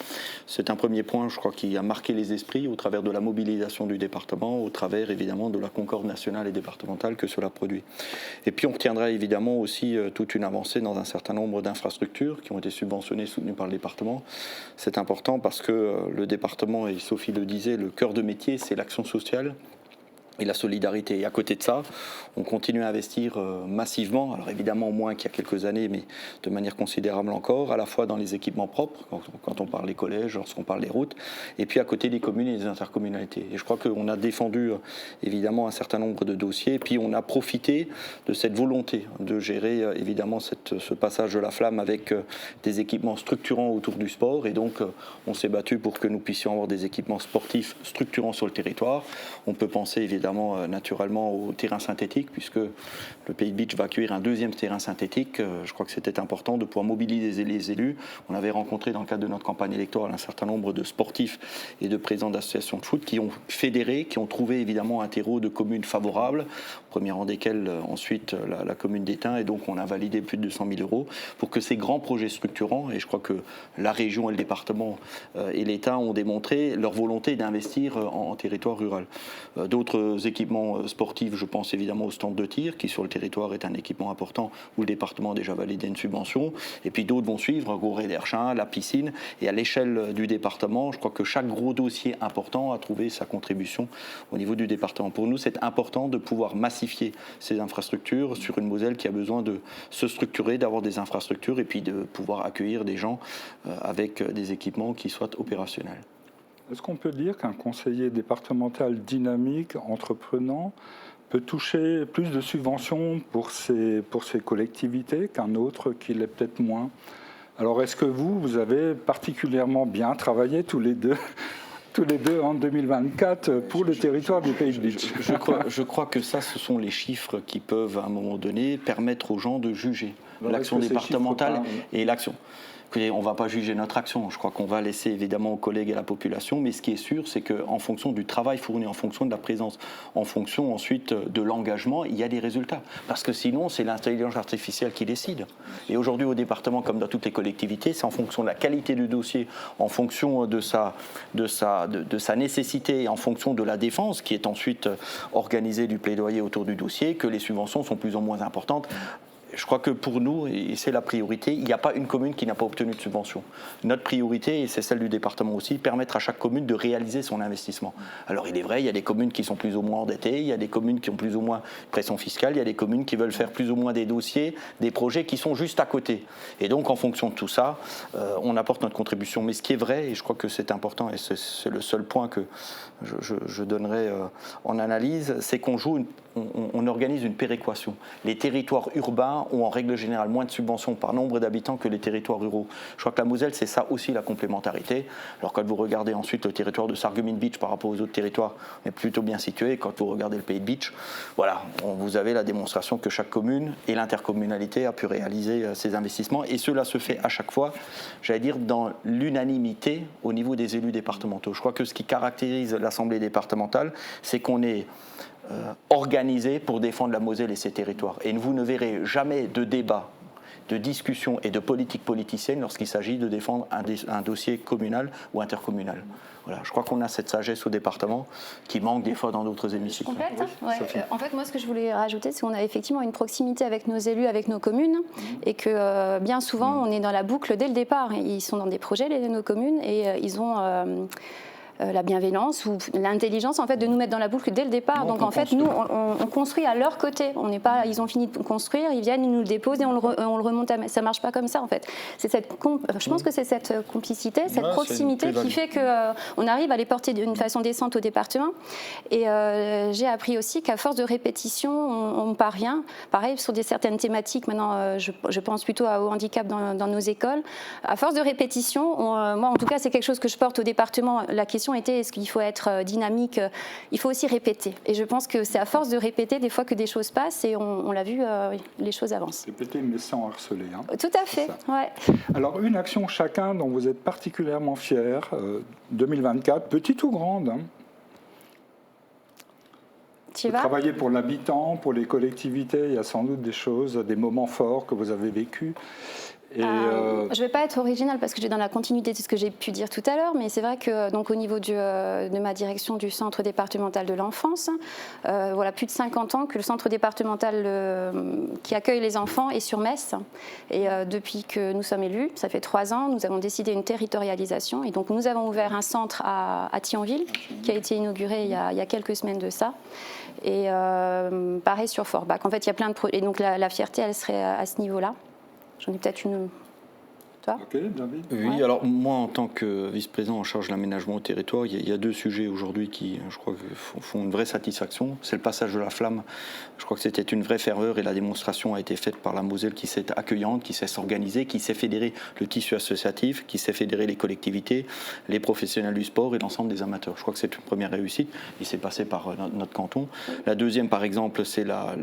C'est un premier point, je crois, qui a marqué les esprits au travers de la mobilisation du département, au travers évidemment de la concorde nationale et départementale que cela produit. Et puis on retiendra évidemment aussi toute une avancée dans un certain nombre d'infrastructures qui ont été subventionnées, soutenues par le département. C'est important parce que le département, et Sophie le disait, le cœur de métier, c'est l'action sociale et la solidarité. Et à côté de ça, on continue à investir massivement, alors évidemment moins qu'il y a quelques années, mais de manière considérable encore, à la fois dans les équipements propres, quand on parle des collèges, lorsqu'on parle des routes, et puis à côté des communes et des intercommunalités. Et je crois qu'on a défendu évidemment un certain nombre de dossiers, et puis on a profité de cette volonté de gérer évidemment ce passage de la flamme avec des équipements structurants autour du sport, et donc on s'est battu pour que nous puissions avoir des équipements sportifs structurants sur le territoire. On peut penser évidemment naturellement au terrain synthétique, puisque le Pays de Beach va accueillir un deuxième terrain synthétique. Je crois que c'était important de pouvoir mobiliser les élus. On avait rencontré dans le cadre de notre campagne électorale un certain nombre de sportifs et de présidents d'associations de foot qui ont fédéré, qui ont trouvé évidemment un terreau de communes favorables, au premier rang desquelles ensuite la commune d'Étain, et donc on a validé plus de 200 000 € pour que ces grands projets structurants, et je crois que la région et le département et l'État ont démontré leur volonté d'investir en territoire rural. D'autres équipements sportifs, je pense évidemment au stand de tir, qui sur le territoire est un équipement important où le département a déjà validé une subvention, et puis d'autres vont suivre, Gorée d'Erchin, la piscine, et à l'échelle du département, je crois que chaque gros dossier important a trouvé sa contribution au niveau du département. Pour nous, c'est important de pouvoir massifier ces infrastructures sur une Moselle qui a besoin de se structurer, d'avoir des infrastructures, et puis de pouvoir accueillir des gens avec des équipements qui soient opérationnels. Est-ce qu'on peut dire qu'un conseiller départemental dynamique, entreprenant, peut toucher plus de subventions pour ces collectivités qu'un autre qui l'est peut-être moins? Alors est-ce que vous avez particulièrement bien travaillé tous les deux en 2024 pour le territoire du Pays de Beach? Je crois que ça, ce sont les chiffres qui peuvent à un moment donné permettre aux gens de juger l'action départementale et l'action. On ne va pas juger notre action, je crois qu'on va laisser évidemment aux collègues et à la population, mais ce qui est sûr, c'est qu'en fonction du travail fourni, en fonction de la présence, en fonction ensuite de l'engagement, il y a des résultats. Parce que sinon, c'est l'intelligence artificielle qui décide. Et aujourd'hui, au département, comme dans toutes les collectivités, c'est en fonction de la qualité du dossier, en fonction de sa nécessité, en fonction de la défense, qui est ensuite organisée du plaidoyer autour du dossier, que les subventions sont plus ou moins importantes. Je crois que pour nous, et c'est la priorité, il n'y a pas une commune qui n'a pas obtenu de subvention. Notre priorité, et c'est celle du département aussi, permettre à chaque commune de réaliser son investissement. Alors il est vrai, il y a des communes qui sont plus ou moins endettées, il y a des communes qui ont plus ou moins de pression fiscale, il y a des communes qui veulent faire plus ou moins des dossiers, des projets qui sont juste à côté. Et donc en fonction de tout ça, on apporte notre contribution. Mais ce qui est vrai, et je crois que c'est important, et c'est le seul point que je donnerai en analyse, c'est qu'on on organise une péréquation. Les territoires urbains ont en règle générale moins de subventions par nombre d'habitants que les territoires ruraux. Je crois que la Moselle, c'est ça aussi la complémentarité. Alors quand vous regardez ensuite le territoire de Sarreguemines Beach par rapport aux autres territoires, on est plutôt bien situé. Quand vous regardez le Pays de Beach, voilà, vous avez la démonstration que chaque commune et l'intercommunalité a pu réaliser ces investissements. Et cela se fait à chaque fois, j'allais dire, dans l'unanimité au niveau des élus départementaux. Je crois que ce qui caractérise l'Assemblée départementale, c'est qu'on est organisé pour défendre la Moselle et ses territoires. Et vous ne verrez jamais de débat, de discussion et de politique politicienne lorsqu'il s'agit de défendre un dossier communal ou intercommunal. Voilà, je crois qu'on a cette sagesse au département qui manque des fois dans d'autres hémicycles. En fait, moi, ce que je voulais rajouter, c'est qu'on a effectivement une proximité avec nos élus, avec nos communes, et que bien souvent, on est dans la boucle dès le départ. Ils sont dans des projets, nos communes, et ils ont la bienveillance ou l'intelligence en fait de nous mettre dans la boucle dès le départ. Donc en fait nous on construit à leur côté. On n'est pas, ils ont fini de construire, ils viennent, ils nous le déposent et on le remonte. Ça marche pas comme ça en fait. C'est je pense que c'est cette complicité, cette proximité qui fait que on arrive à les porter d'une façon décente au département. Et j'ai appris aussi qu'à force de répétition, on parvient. Pareil sur certaines thématiques. Maintenant, je pense plutôt au handicap dans nos écoles. À force de répétition, moi en tout cas c'est quelque chose que je porte au département. La question question était est-ce qu'il faut être dynamique? Il faut aussi répéter. Et je pense que c'est à force de répéter des fois que des choses passent et on l'a vu, les choses avancent. Répéter mais sans harceler. Hein. Tout à fait, ouais. Alors une action chacun dont vous êtes particulièrement fiers, 2024, petite ou grande, hein. Travailler pour l'habitant, pour les collectivités, il y a sans doute des choses, des moments forts que vous avez vécus. Je ne vais pas être originale parce que j'ai dans la continuité de ce que j'ai pu dire tout à l'heure, mais c'est vrai que donc, au niveau de ma direction du centre départemental de l'enfance, voilà plus de 50 ans que le centre départemental qui accueille les enfants est sur Metz. Et depuis que nous sommes élus, ça fait 3 ans, nous avons décidé une territorialisation. Et donc nous avons ouvert un centre à Thionville qui a été inauguré il y a quelques semaines de ça. Et pareil sur Forbach. En fait, il y a plein de et donc la fierté, elle serait à ce niveau-là. J'en ai peut-être une. Toi ? Ok, David. Oui, ouais. Alors moi, en tant que vice-président en charge de l'aménagement au territoire, il y a 2 sujets aujourd'hui qui, je crois, font une vraie satisfaction. C'est le passage de la flamme. Je crois que c'était une vraie ferveur et la démonstration a été faite par la Moselle qui s'est accueillante, qui sait s'organiser, qui sait fédérer le tissu associatif, qui sait fédérer les collectivités, les professionnels du sport et l'ensemble des amateurs. Je crois que c'est une première réussite. Il s'est passé par notre canton. La deuxième, par exemple, c'est la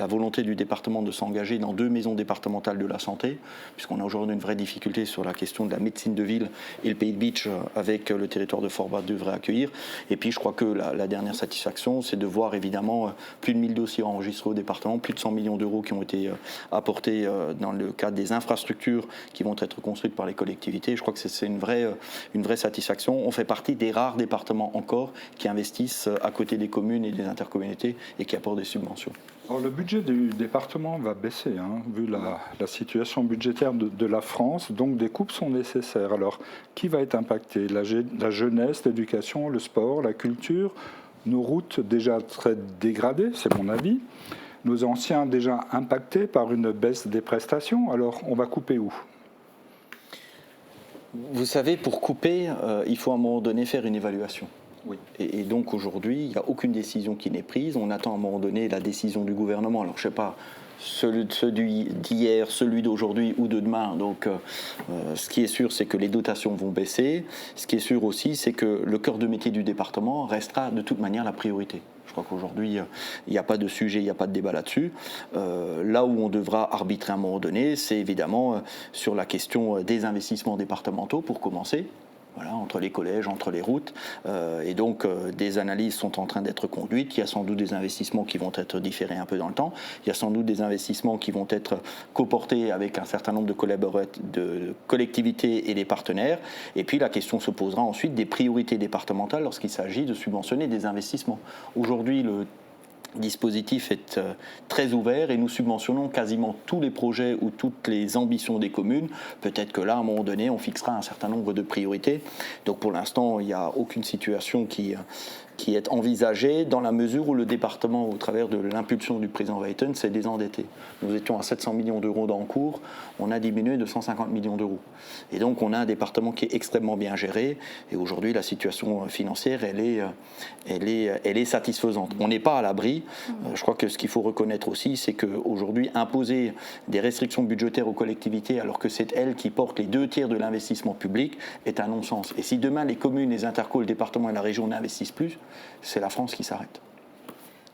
volonté du département de s'engager dans 2 maisons départementales de la santé, puisqu'on a aujourd'hui une vraie difficulté sur la question de la médecine de ville et le Pays de Bitche avec le territoire de Forbach devrait accueillir. Et puis je crois que la dernière satisfaction, c'est de voir évidemment plus de 1000 dossiers enregistrés au département, plus de 100 millions d'euros qui ont été apportés dans le cadre des infrastructures qui vont être construites par les collectivités. Je crois que c'est une vraie satisfaction. On fait partie des rares départements encore qui investissent à côté des communes et des intercommunautés et qui apportent des subventions. Alors, le budget du département va baisser, hein, vu la situation budgétaire de la France, donc des coupes sont nécessaires. Alors, qui va être impacté? La jeunesse, l'éducation, le sport, la culture, nos routes déjà très dégradées, c'est mon avis, nos anciens déjà impactés par une baisse des prestations. Alors, on va couper où? Vous savez, pour couper, il faut à un moment donné faire une évaluation. Oui. Et donc aujourd'hui, il n'y a aucune décision qui n'est prise. On attend à un moment donné la décision du gouvernement. Alors je ne sais pas, celui d'hier, celui d'aujourd'hui ou de demain. Donc ce qui est sûr, c'est que les dotations vont baisser. Ce qui est sûr aussi, c'est que le cœur de métier du département restera de toute manière la priorité. Je crois qu'aujourd'hui, il n'y a pas de sujet, il n'y a pas de débat là-dessus. Là où on devra arbitrer à un moment donné, c'est évidemment sur la question des investissements départementaux, pour commencer. Voilà, entre les collèges, entre les routes. Et donc, des analyses sont en train d'être conduites. Il y a sans doute des investissements qui vont être différés un peu dans le temps. Il y a sans doute des investissements qui vont être coportés avec un certain nombre de collectivités et des partenaires. Et puis, la question se posera ensuite des priorités départementales lorsqu'il s'agit de subventionner des investissements. Aujourd'hui, le dispositif est très ouvert et nous subventionnons quasiment tous les projets ou toutes les ambitions des communes. Peut-être que là, à un moment donné, on fixera un certain nombre de priorités. Donc pour l'instant, il n'y a aucune situation qui est envisagée dans la mesure où le département, au travers de l'impulsion du président Weyten, s'est désendetté. Nous étions à 700 millions d'euros d'encours, on a diminué de 150 millions d'euros. Et donc on a un département qui est extrêmement bien géré et aujourd'hui la situation financière, elle est satisfaisante. On n'est pas à l'abri. Je crois que ce qu'il faut reconnaître aussi, c'est qu'aujourd'hui, imposer des restrictions budgétaires aux collectivités alors que c'est elles qui portent les 2/3 de l'investissement public est un non-sens. Et si demain les communes, les intercos, le département et la région n'investissent plus, c'est la France qui s'arrête.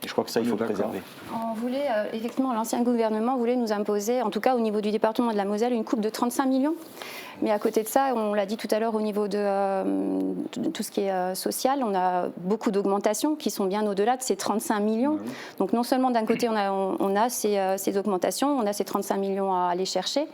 Et je crois que ça, il faut le préserver. On voulait, effectivement, l'ancien gouvernement voulait nous imposer, en tout cas au niveau du département de la Moselle, une coupe de 35 millions. Mais à côté de ça, on l'a dit tout à l'heure, au niveau de tout ce qui est social, on a beaucoup d'augmentations qui sont bien au-delà de ces 35 millions. Donc non seulement d'un côté, on a ces augmentations, on a ces 35 millions à aller chercher.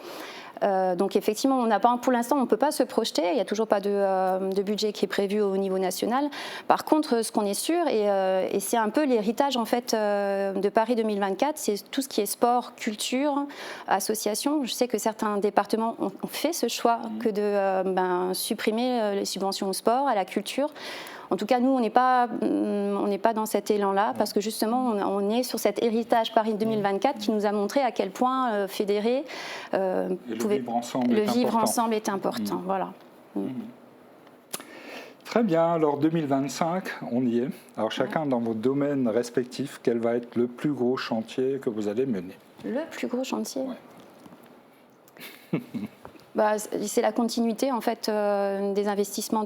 Donc effectivement, on n'a pas, pour l'instant, on ne peut pas se projeter. Il n'y a toujours pas de budget qui est prévu au niveau national. Par contre, ce qu'on est sûr, et c'est un peu l'héritage en fait de Paris 2024, c'est tout ce qui est sport, culture, association. Je sais que certains départements ont fait ce choix que de supprimer les subventions au sport, à la culture. En tout cas, nous, on n'est pas dans cet élan-là parce que justement, on est sur cet héritage Paris 2024 qui nous a montré à quel point fédérer, le vivre ensemble est important. Voilà. Très bien. Alors 2025, on y est. Alors chacun dans vos domaines respectifs, quel va être le plus gros chantier que vous allez mener? Le plus gros chantier. C'est la continuité en fait des investissements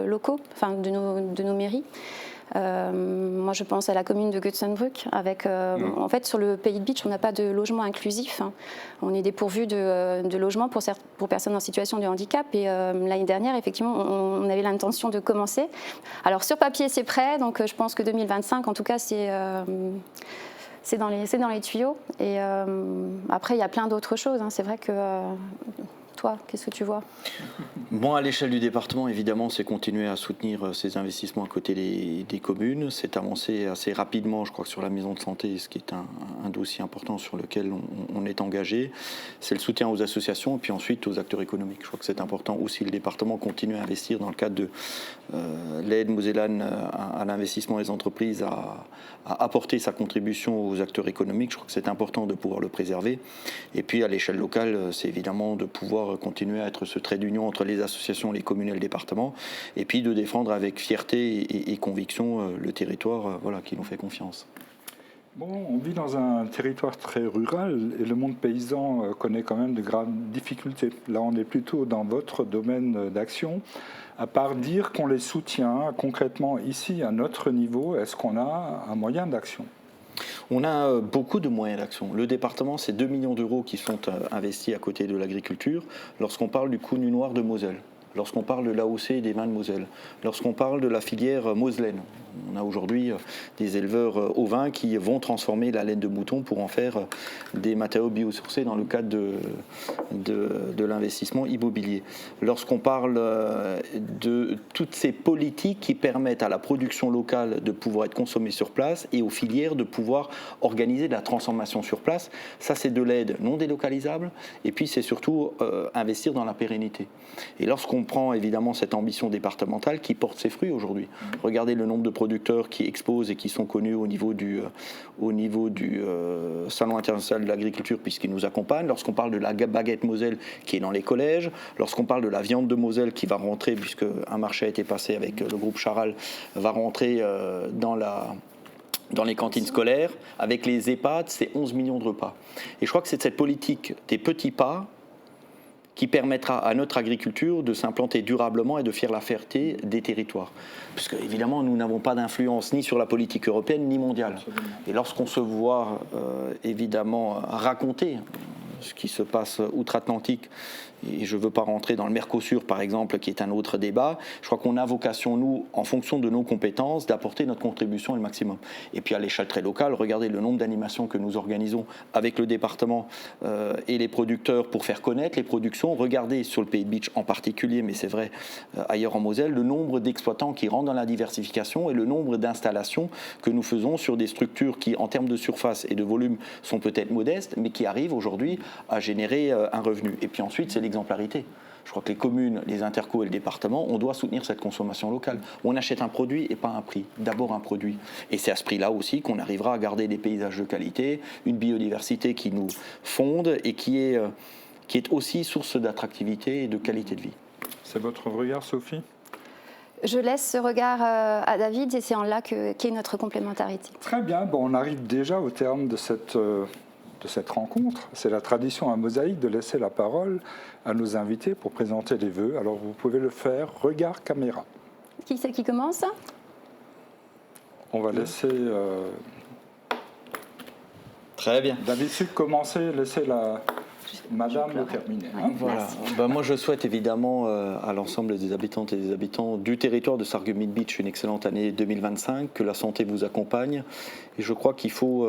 locaux, enfin de nos mairies. Moi, je pense à la commune de Götzenbrück. En fait, sur le Pays de Bitche, on n'a pas de logement inclusif. On est dépourvu de logements pour personnes en situation de handicap. Et l'année dernière, effectivement, on avait l'intention de commencer. Alors, sur papier, c'est prêt. Donc, je pense que 2025, en tout cas, c'est dans les tuyaux. Et après, il y a plein d'autres choses. C'est vrai que... Toi, qu'est-ce que tu vois ? Bon, à l'échelle du département, évidemment, c'est continuer à soutenir ces investissements à côté des communes. C'est avancer assez rapidement, je crois, sur la maison de santé, ce qui est un dossier important sur lequel on est engagé. C'est le soutien aux associations et puis ensuite aux acteurs économiques. Je crois que c'est important aussi. Le département continue à investir dans le cadre de l'aide mosellane à l'investissement des entreprises, à apporter sa contribution aux acteurs économiques. Je crois que c'est important de pouvoir le préserver. Et puis, à l'échelle locale, c'est évidemment de pouvoir continuer à être ce trait d'union entre les associations, les communes et le département, et puis de défendre avec fierté et conviction le territoire qui nous fait confiance. Bon, on vit dans un territoire très rural et le monde paysan connaît quand même de graves difficultés. Là, on est plutôt dans votre domaine d'action. À part dire qu'on les soutient concrètement ici, à notre niveau, est-ce qu'on a un moyen d'action ? On a beaucoup de moyens d'action. Le département, c'est 2 millions d'euros qui sont investis à côté de l'agriculture. Lorsqu'on parle du Coup nu noir de Moselle, lorsqu'on parle de l'AOC et des vins de Moselle, lorsqu'on parle de la filière moselaine. On a aujourd'hui des éleveurs ovins qui vont transformer la laine de mouton pour en faire des matériaux biosourcés dans le cadre de l'investissement immobilier. Lorsqu'on parle de toutes ces politiques qui permettent à la production locale de pouvoir être consommée sur place et aux filières de pouvoir organiser de la transformation sur place, ça c'est de l'aide non délocalisable et puis c'est surtout investir dans la pérennité. Et lorsqu'on prend évidemment cette ambition départementale qui porte ses fruits aujourd'hui, regardez le nombre de producteurs qui exposent et qui sont connus au niveau du Salon international de l'agriculture puisqu'ils nous accompagnent, lorsqu'on parle de la baguette Moselle qui est dans les collèges, lorsqu'on parle de la viande de Moselle qui va rentrer, puisque un marché a été passé avec le groupe Charal, va rentrer dans les cantines scolaires, avec les EHPAD, c'est 11 millions de repas. Et je crois que c'est cette politique des petits pas qui permettra à notre agriculture de s'implanter durablement et de faire la fierté des territoires. Puisque, évidemment, nous n'avons pas d'influence ni sur la politique européenne ni mondiale. Absolument. Et lorsqu'on se voit, évidemment, raconter ce qui se passe outre-Atlantique, et je ne veux pas rentrer dans le Mercosur, par exemple, qui est un autre débat, je crois qu'on a vocation, nous, en fonction de nos compétences, d'apporter notre contribution le maximum. Et puis à l'échelle très locale, regardez le nombre d'animations que nous organisons avec le département et les producteurs pour faire connaître les productions. Regardez sur le Pays de Bitche en particulier, mais c'est vrai ailleurs en Moselle, le nombre d'exploitants qui rentrent dans la diversification et le nombre d'installations que nous faisons sur des structures qui, en termes de surface et de volume, sont peut-être modestes, mais qui arrivent aujourd'hui à générer un revenu. Et puis ensuite, c'est l'exemplarité. Je crois que les communes, les intercos et le département, on doit soutenir cette consommation locale. On achète un produit et pas un prix. D'abord un produit. Et c'est à ce prix-là aussi qu'on arrivera à garder des paysages de qualité, une biodiversité qui nous fonde et qui est aussi source d'attractivité et de qualité de vie. C'est votre regard, Sophie ? Je laisse ce regard à David et c'est en là qu'est notre complémentarité. Très bien. Bon, on arrive déjà au terme de cette rencontre. C'est la tradition à Mosaïque de laisser la parole à nos invités pour présenter les vœux. Alors vous pouvez le faire, regard caméra. Qui c'est qui commence ? On va laisser... Très bien. D'habitude, commencer, laisser la... Madame le terminer. Hein, voilà. Moi, je souhaite évidemment à l'ensemble des habitantes et des habitants du territoire de Sarreguemines Beach une excellente année 2025, que la santé vous accompagne. Et je crois qu'il faut,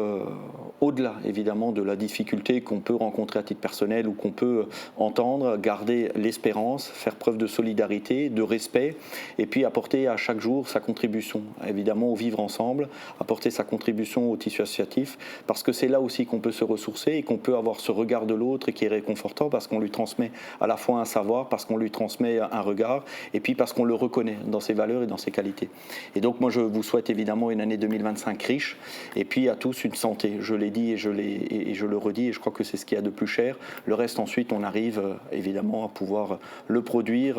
au-delà évidemment de la difficulté qu'on peut rencontrer à titre personnel ou qu'on peut entendre, garder l'espérance, faire preuve de solidarité, de respect, et puis apporter à chaque jour sa contribution, évidemment au vivre ensemble, apporter sa contribution au tissu associatif, parce que c'est là aussi qu'on peut se ressourcer et qu'on peut avoir ce regard de l'autre qui est réconfortant parce qu'on lui transmet à la fois un savoir, parce qu'on lui transmet un regard, et puis parce qu'on le reconnaît dans ses valeurs et dans ses qualités. Et donc moi je vous souhaite évidemment une année 2025 riche, et puis à tous une santé. Je l'ai dit et je le redis, et je crois que c'est ce qu'il y a de plus cher. Le reste ensuite, on arrive évidemment à pouvoir le produire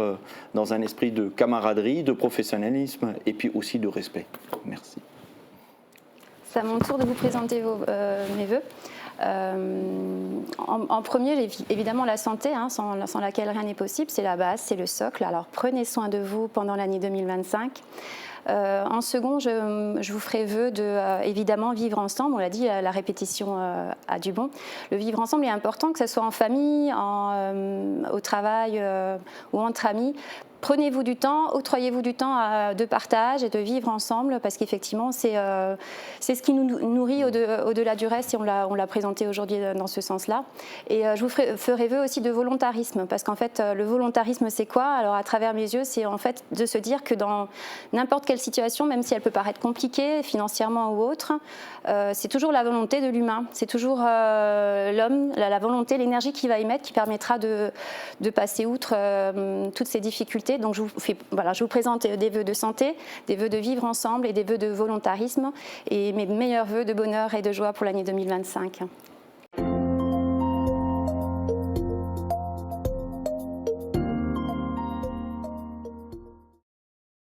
dans un esprit de camaraderie, de professionnalisme, et puis aussi de respect. Merci. C'est à mon tour de vous présenter mes vœux. En premier, évidemment, la santé, hein, sans laquelle rien n'est possible, c'est la base, c'est le socle. Alors prenez soin de vous pendant l'année 2025. En second, je vous ferai vœu de, évidemment, vivre ensemble. On l'a dit, la répétition a du bon. Le vivre ensemble est important, que ce soit en famille, au travail ou entre amis. Prenez-vous du temps, octroyez-vous du temps de partage et de vivre ensemble, parce qu'effectivement, c'est ce qui nous nourrit au-delà du reste, et on l'a présenté aujourd'hui dans ce sens-là. Et je vous ferai vœu aussi de volontarisme, parce qu'en fait, le volontarisme, c'est quoi? Alors, à travers mes yeux, c'est en fait de se dire que dans n'importe quelle situation, même si elle peut paraître compliquée, financièrement ou autre, c'est toujours la volonté de l'humain, c'est toujours l'homme, la volonté, l'énergie qui va y mettre, qui permettra de passer outre toutes ces difficultés. Donc je vous présente des vœux de santé, des vœux de vivre ensemble et des vœux de volontarisme, et mes meilleurs vœux de bonheur et de joie pour l'année 2025.